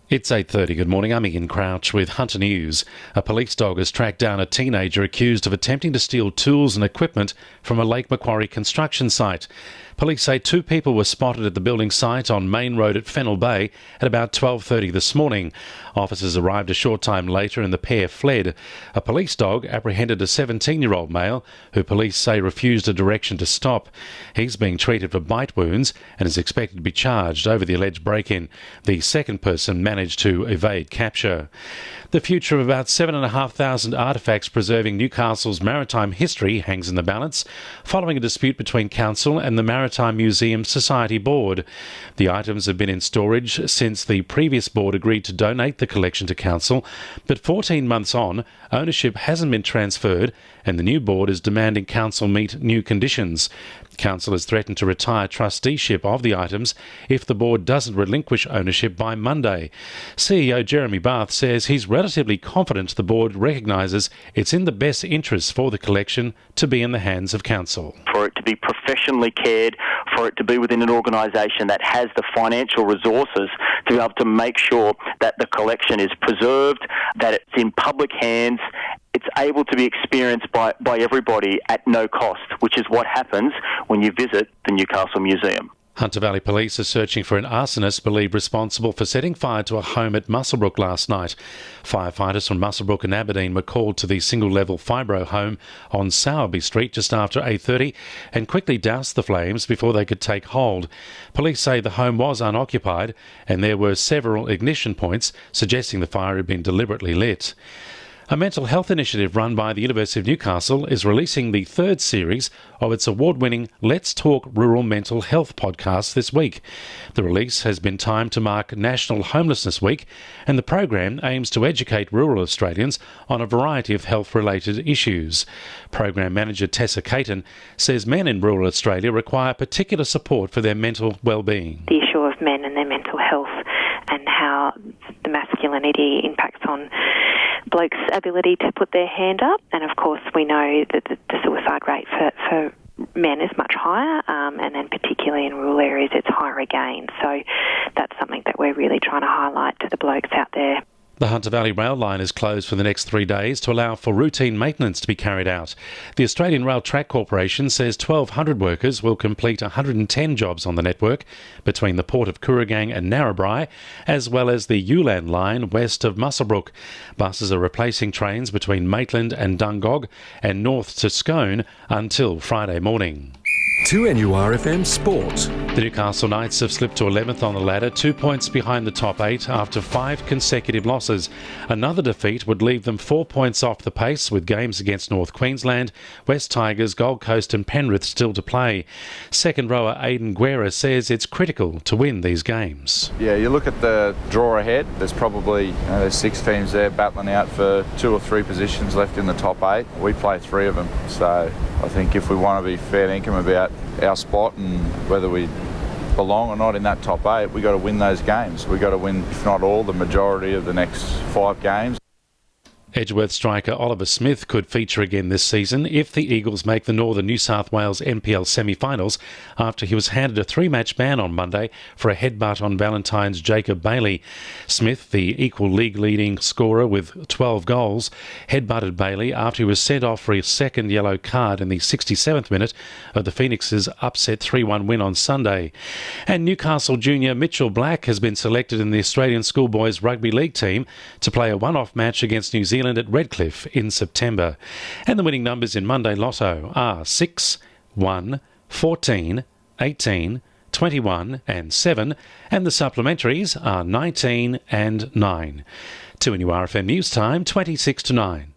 It's 8:30. Good morning. I'm Ian Crouch with Hunter News. A police dog has tracked down a teenager accused of attempting to steal tools and equipment from a Lake Macquarie construction site. Police say two people were spotted at the building site on Main Road at Fennell Bay at about 12:30 this morning. Officers arrived a short time later and the pair fled. A police dog apprehended a 17-year-old male who police say refused a direction to stop. He's being treated for bite wounds and is expected to be charged over the alleged break-in. The second person managed to evade capture. The future of about 7,500 artefacts preserving Newcastle's maritime history hangs in the balance, following a dispute between Council and the Maritime Museum Society Board. The items have been in storage since the previous board agreed to donate the collection to Council, but 14 months on, ownership hasn't been transferred and the new board is demanding Council meet new conditions. Council has threatened to retire trusteeship of the items if the board doesn't relinquish ownership by Monday. CEO Jeremy Bath says he's relatively confident the board recognises it's in the best interest for the collection to be in the hands of Council. For it to be professionally cared, for it to be within an organisation that has the financial resources to be able to make sure that the collection is preserved, that it's in public hands, it's able to be experienced by everybody at no cost, which is what happens when you visit the Newcastle Museum. Hunter Valley Police are searching for an arsonist believed responsible for setting fire to a home at Muswellbrook last night. Firefighters from Muswellbrook and Aberdeen were called to the single-level Fibro home on Sowerby Street just after 8:30 and quickly doused the flames before they could take hold. Police say the home was unoccupied and there were several ignition points suggesting the fire had been deliberately lit. A mental health initiative run by the University of Newcastle is releasing the third series of its award-winning Let's Talk Rural Mental Health podcast this week. The release has been timed to mark National Homelessness Week, and the program aims to educate rural Australians on a variety of health-related issues. Program manager Tessa Caton says men in rural Australia require particular support for their mental well-being. The issue of men and their mental health and how the masculinity impacts on blokes' ability to put their hand up, and of course we know that the suicide rate for men is much higher, and then particularly in rural areas it's higher again. So that's something that we're really trying to highlight to the blokes out there. The Hunter Valley Rail line is closed for the next 3 days to allow for routine maintenance to be carried out. The Australian Rail Track Corporation says 1,200 workers will complete 110 jobs on the network between the port of Kooragang and Narrabri, as well as the Ulan line west of Muswellbrook. Buses are replacing trains between Maitland and Dungog and north to Scone until Friday morning. 2NURFM Sport. The Newcastle Knights have slipped to 11th on the ladder, 2 points behind the top 8 after 5 consecutive losses. Another defeat would leave them 4 points off the pace with games against North Queensland, West Tigers, Gold Coast and Penrith still to play. Second rower Aidan Guerra says it's critical to win these games. Yeah, you look at the draw ahead, there's probably there's 6 teams there battling out for 2 or 3 positions left in the top 8. We play 3 of them, so I think if we want to be fair dinkum about our spot and whether we belong or not in that top 8, we got to win those games. We got to win, if not all, the majority of the next 5 games. Edgeworth striker Oliver Smith could feature again this season if the Eagles make the Northern New South Wales NPL semi-finals after he was handed a 3-match ban on Monday for a headbutt on Valentine's Jacob Bailey. Smith, the equal league leading scorer with 12 goals, headbutted Bailey after he was sent off for his second yellow card in the 67th minute of the Phoenix's upset 3-1 win on Sunday. And Newcastle junior Mitchell Black has been selected in the Australian Schoolboys Rugby League team to play a one-off match against New Zealand at Redcliffe in September. And the winning numbers in Monday Lotto are 6, 1, 14, 18, 21 and 7, and the supplementaries are 19 and 9. 2NURFM News Time, 26 to 9.